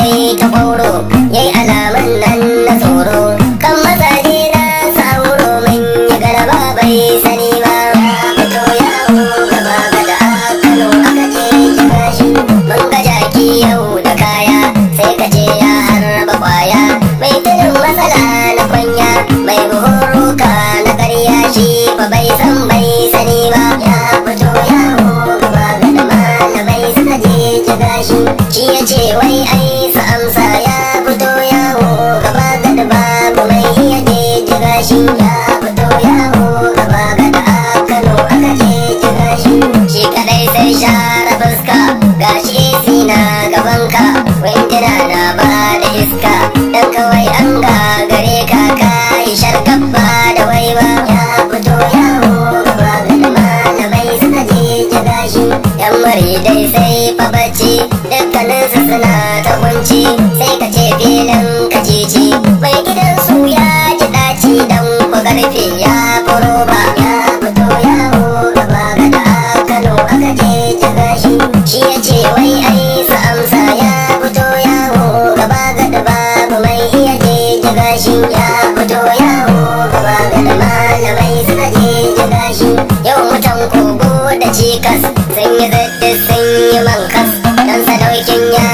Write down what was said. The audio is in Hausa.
yayi ta kwauro yayi alaman nan na tsoro kan mazaje na sauro mun yi garba bai sani ba fito yawo gaba gada Kano aka je kira shi mun ga jaki yau da kaya sai ka ce ya harba kwaya mai tunin matsala na kwanya mai buhuruka na karya shi fa bai san bai sani ba ya fito yawo gaba gada malamai suka je kira shi ya ce wai ai sa amsa ya fito yawo gaba gada babu mai iya je kira shi ya fito yawo gaba gada Kano aka je kira shi kadai sai share fuska gashi sina gabanka windina na ba da iska dan kawai an gare ka kai sharkar ba da waiwa ya fito yawo gaba gada malamai suka je kira shi yan mari dai sai fa bacci dukkaninsu suna ta kunci sai ka ce filin kacici mai gidan su ya ji daci dan ku karfe ya furo ba ya fito yawo gaba gada Kano aka je kira shi ya ce wai ai sa amsa ya fito yawo gaba gada babu mai iya je kira shi ya fito yawo gaba gada malamai suka je kira shi yau mutan kogo da cikas sun yi zaddi sun yi mankas dan sadaukin ya